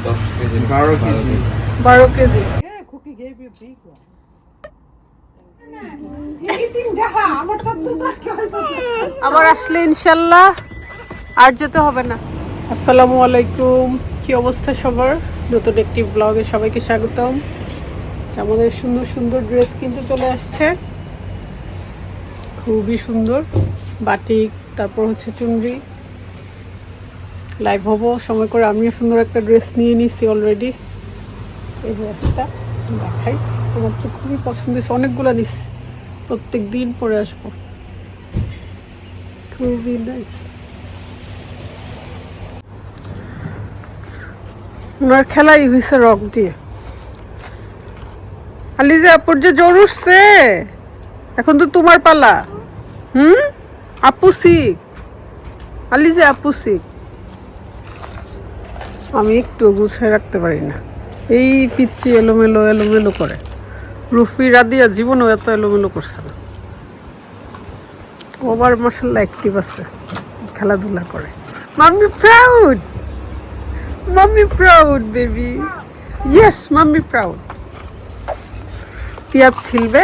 10 KG 12 KG 12 KG. আবার আসলে ইনশাল্লাহ আর যেতে হবে না। আসসালামু আলাইকুম, কি অবস্থা সবার? নতুন একটি ব্লগে সবাইকে স্বাগতম। আমাদের সুন্দর সুন্দর ড্রেস কিনতে চলে আসছে, খুবই সুন্দর বাটিক, তারপর হচ্ছে চুনরি। লাইভ হবো সময় করে। আমিও সুন্দর একটা ড্রেস নিয়ে নিছি অলরেডি। এই ড্রেসটা দেখাই, আমার তো খুবই পছন্দ হয়েছে, অনেকগুলো নিচ্ছি, প্রত্যেক দিন পরে আসবো, খুবই নাইস। ওনার খেলাই হয়েছে রক দিয়ে। আলিজা আপুর যে জ্বর উঠছে, এখন তো তোমার পালা। আপু শিখ, আলিজা আপু শিখ। আমি একটু গুছিয়ে রাখতে পারি না, এই পিচ্ছি এলোমেলো এলোমেলো করে। রুফি রাদিয়া জীবনও এত এলোমেলো করছে না। ওভার মাশাআল্লাহ অ্যাক্টিভ আছে, খেলাধুলা করে। Mummy proud, mummy proud baby, yes mummy proud. পেঁয়াজ ছিলবে,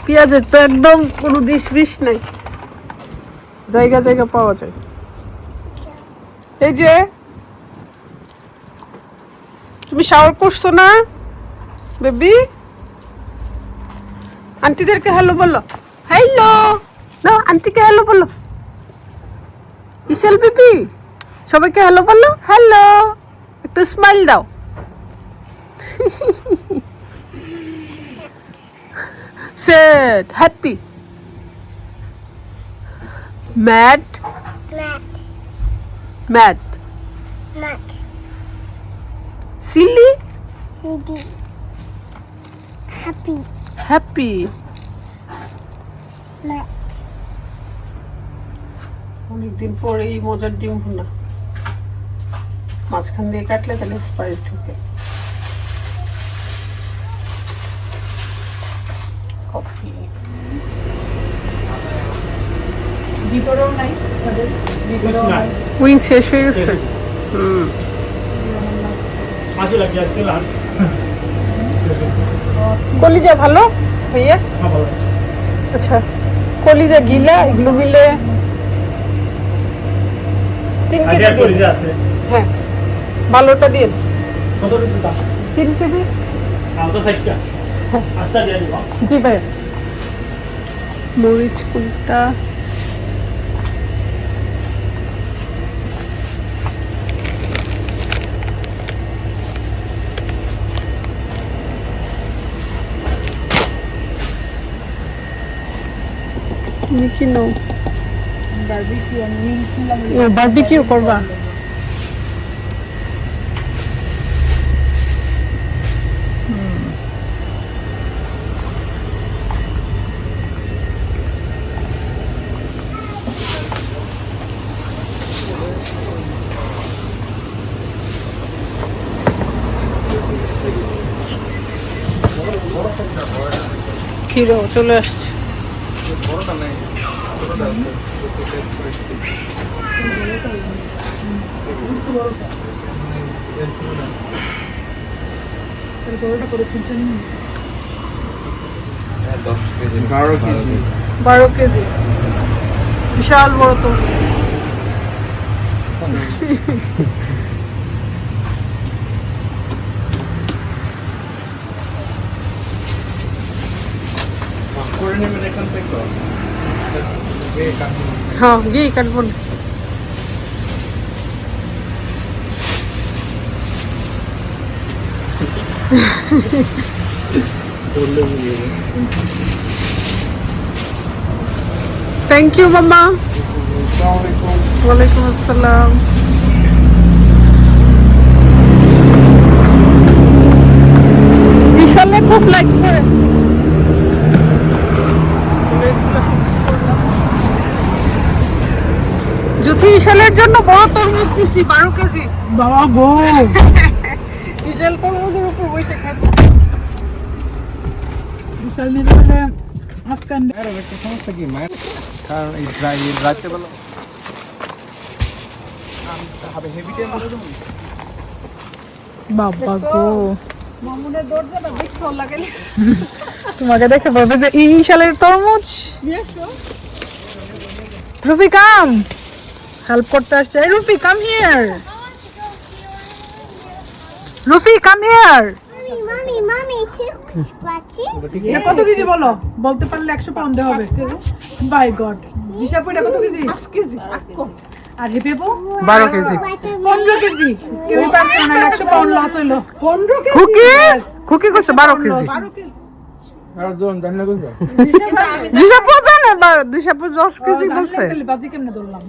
পেঁয়াজের তো একদম কোনো দিশ বিষ নাই, জায়গা জায়গা পাওয়া যায়। এই যে তুমি শাওয়ার করছো না বেবি? আন্টিদেরকে হ্যালো বলো, হ্যালো না, আন্টিকে হ্যালো বলো। ইশাল বেবি সবাইকে হ্যালো বলো, হ্যালো, একটু স্মাইল দাও। Sad, happy, mad, mad, silly, happy. অনেকদিন পরে এই মজার ডিম ভুনা, মাঝখান দিয়ে কাটলে তাহলে স্পাইস ঢুকে। কফি উইং শেষ হয়ে গেছে। কলিজা ভালো ভাইয়া? আচ্ছা, কলিজা গিলা, এগুলো মিলে 3 কেজি দিন। হ্যাঁ, ভালোটা দিন। 3 কেজি। জি ভাইয়া। মরিচ কোনটা? তুমি কি নাও? বারবিকিউ করবা? ক্ষীরও চলে আসছে। বারো কেজি, বিশাল বড় তো। হ্যাঁ গিয়ে কাটবো না। থ্যাংক ইউ মাম্মা। ওয়ালাইকুম আসসালাম। বিশালে খুব লাইক করে। জ্যোতি বিশালের জন্য বড় তরমুজ দিছি 12 কেজি। বাবা গো, বিশাল তরমুজের উপর বসে খাবো। বিশাল নিলে আজকাল একটা সমস্যা কি মায়ের, কারণ এই রাতে বেলা হবে হেভি টাইম বলে দেবো। বাবা গো, মামুনের দরজাটা দেখতে ভালো লাগে। তোমাকে দেখে বলবে যে এই শালের তরমুজ। রুফি কাম, হেল্প করতে আসছে। এই রুফি কাম হিয়ার, রুফি কাম হিয়ার। এটা কত কেজি বলো, বলতে পারলে 100 পাউন্ড হবে। বাই গড, হিসাব এটা কত কেজি? 5 কেজি। আর হে পেপো 12 কেজি। 15 কেজি। কেউ পারছে না, 100 পাউন্ড লস হইলো। 15 কেজি। খুকি খুকি কইছে 12 কেজি। 12 কেজি। আর জন জানলে কইছো দিশাপু জানে 10 কেজি বলছে। তাহলে বাজি কেমনে ধরলাম?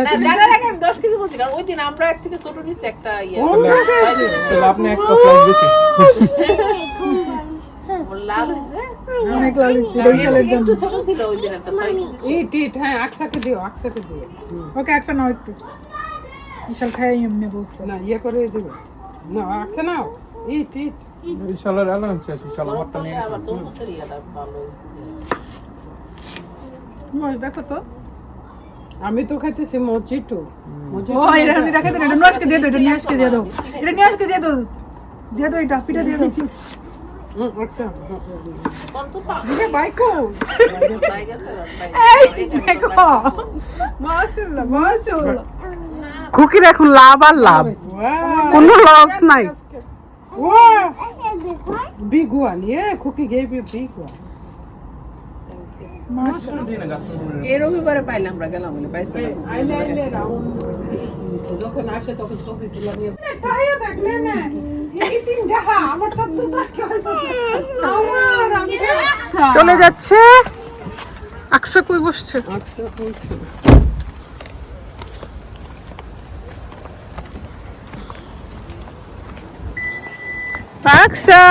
না জানার আগে আমি 10 কেজি বলছি, কারণ ওই দিন আমরা এর থেকে ছোট নিছি একটা ইয়ে। তাহলে আপনি একটা ফ্লাইট বেশি ওর লাল হইছে। অনেক লাল হইছে এই শালের জন্য। একটু ছোট ছিল ওই দিন একটা 6 কেজি ছিল। ইট হ্যাঁ, আকসাকে দিও, আকসাকে দিও। ওকে আকসা নাও একটু। বিশাল খাই এমনি বলছে। না ইয়ে করে দেবো না আসছে না ইট ইনশাআল্লাহ আলাম শেষ ইনশাআল্লাহ আমারটা নিয়ে আবার তো মুসের ইয়াটা ভালো। মজ দেখো তো। আমি তো খাইতেছি মজিটো ও এটা আমি রাখে দেন, এটা নষ্ট দিয়ে দাও, এটা নিয়ে আসকে দিয়ে দাও। এটা নিয়ে আসকে দিয়ে দাও। দিয়ে দাও, এটা পিঠা দিয়ে দাও। আচ্ছা কোন তো পা এটা বাইকো। পাই গেছে ভাই। এই দেখো। মাশাআল্লাহ, মাশাআল্লাহ। খুকির এখন লাভ আর লাভ, কোনো লস নাই। wow big one yeah cookie gave you big one এই রবিবারে পাইলাম, আমরা গেলাম বলে পাইছি না। আইলে যখন আসে তখন ছবি তুলে নিয়ে তাইও দেখলে না। এই তিন দেখা আমারটা তো তাকে হইছে। আমার আমি চলে যাচ্ছে। আকসা কই বসছে? আকসা,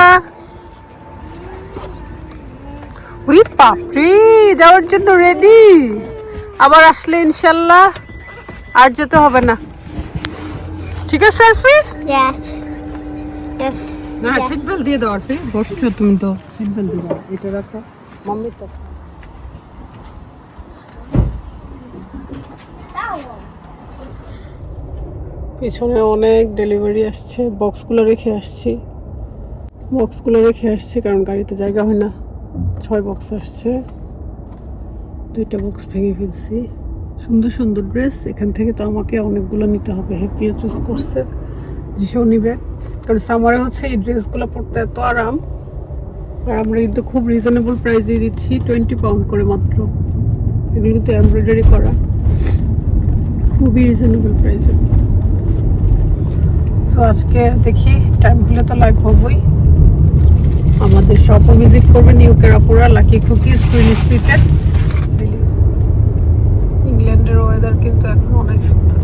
ওরে বাপরে, যাওয়ার জন্য রেডি। আবার আসলে ইনশাল্লাহ আর যেতে হবে না। ঠিক আছে আরফি? না সিট বেল্ট দিয়ে দাও আরফি, বসছো তুমি তো, সিট বেল্ট দিয়ে দাও, এটা রাখো মাম্মিটা। পিছনে অনেক ডেলিভারি আসছে, বক্সগুলো রেখে আসছি কারণ গাড়িতে জায়গা হয় না। 6 বক্স আসছে, 2টা বক্স ভেঙে ফেলছি। সুন্দর সুন্দর ড্রেস, এখান থেকে তো আমাকে অনেকগুলো নিতে হবে। হ্যাপিও চুজ করছে, জিসেও নিবে, কারণ সামারে হচ্ছে এই ড্রেসগুলো পরতে এত আরাম। আর আমরা কিন্তু খুব রিজনেবল প্রাইসে দিচ্ছি, 20 পাউন্ড করে মাত্র। এগুলো তো এমব্রয়ডারি করা, খুবই রিজনেবল প্রাইসে। সো আজকে দেখি টাইম হলে তো লাইভ হবই। আমাদের শপও ভিজিট করবেন, ইউকেরাপুরা লাকি কুকিজ কুইন স্ট্রিটে। ইংল্যান্ডের ওয়েদার কিন্তু এখন অনেক সুন্দর।